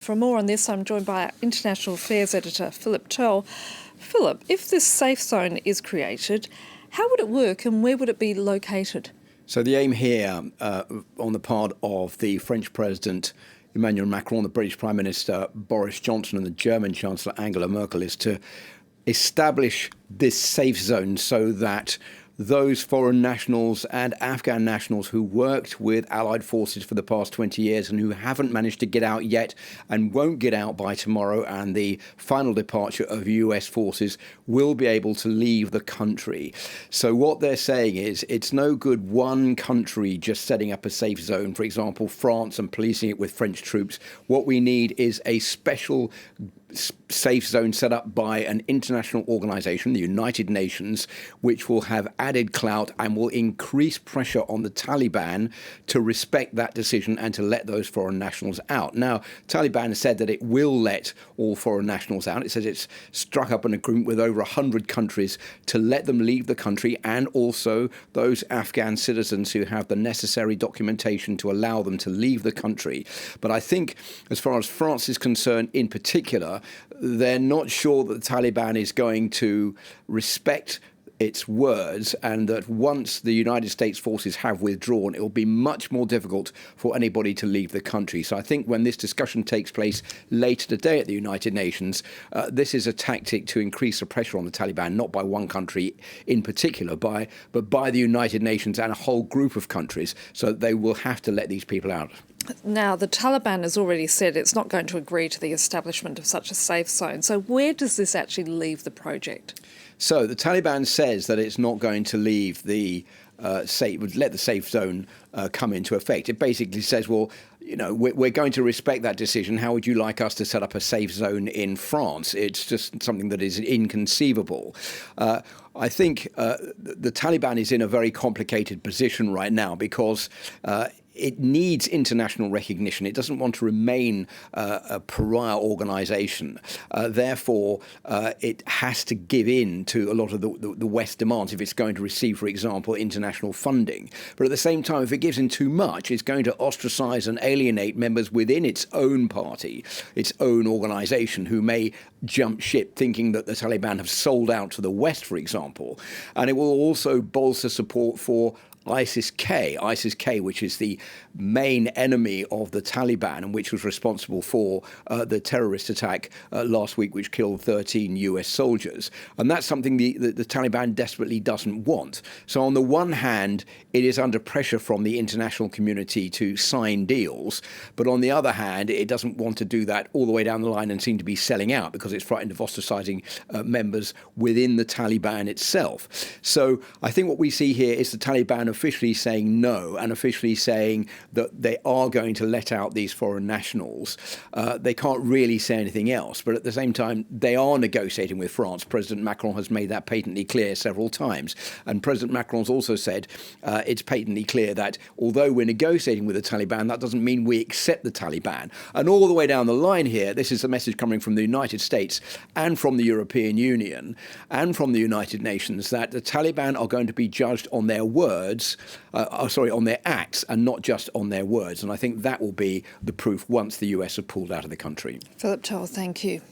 For more on this, I'm joined by our International Affairs Editor, Philip Turle. Philip, if this safe zone is created, how would it work and where would it be located? So the aim here on the part of the French President Emmanuel Macron, the British Prime Minister Boris Johnson and the German Chancellor Angela Merkel is to establish this safe zone so that those foreign nationals and Afghan nationals who worked with Allied forces for the past 20 years and who haven't managed to get out yet and won't get out by tomorrow and the final departure of US forces will be able to leave the country. So what they're saying is it's no good one country just setting up a safe zone, for example, France, and policing it with French troops. What we need is a special safe zone set up by an international organization, the United Nations, which will have added clout and will increase pressure on the Taliban to respect that decision and to let those foreign nationals out. Now, Taliban said that it will let all foreign nationals out. It says it's struck up an agreement with over 100 countries to let them leave the country, and also those Afghan citizens who have the necessary documentation to allow them to leave the country. But I think, as far as France is concerned in particular, they're not sure that the Taliban is going to respect its words, and that once the United States forces have withdrawn, it will be much more difficult for anybody to leave the country. So I think when this discussion takes place later today at the United Nations, this is a tactic to increase the pressure on the Taliban, not by one country in particular, but by the United Nations and a whole group of countries, so that they will have to let these people out. Now, the Taliban has already said it's not going to agree to the establishment of such a safe zone. So where does this actually leave the project? So the Taliban says that it's not going to leave the let the safe zone come into effect. It basically says, well, you know, we're going to respect that decision. How would you like us to set up a safe zone in France? It's just something that is inconceivable. I think the Taliban is in a very complicated position right now because it needs international recognition. It doesn't want to remain a pariah organization. Therefore, it has to give in to a lot of the West demands if it's going to receive, for example, international funding. But at the same time, if it gives in too much, it's going to ostracize and alienate members within its own party, its own organization, who may jump ship thinking that the Taliban have sold out to the West, for example. And it will also bolster support for ISIS-K, which is the main enemy of the Taliban and which was responsible for the terrorist attack last week, which killed 13 US soldiers. And that's something the Taliban desperately doesn't want. So on the one hand, it is under pressure from the international community to sign deals. But on the other hand, it doesn't want to do that all the way down the line and seem to be selling out because it's frightened of ostracizing members within the Taliban itself. So I think what we see here is the Taliban officially saying no and officially saying that they are going to let out these foreign nationals. They can't really say anything else, but at the same time, they are negotiating with France. President Macron has made that patently clear several times. And President Macron's also said it's patently clear that although we're negotiating with the Taliban, that doesn't mean we accept the Taliban. And all the way down the line here, this is the message coming from the United States and from the European Union and from the United Nations, that the Taliban are going to be judged on their words, on their acts, and not just on their words. And I think that will be the proof once the US have pulled out of the country. Philip Turle, thank you.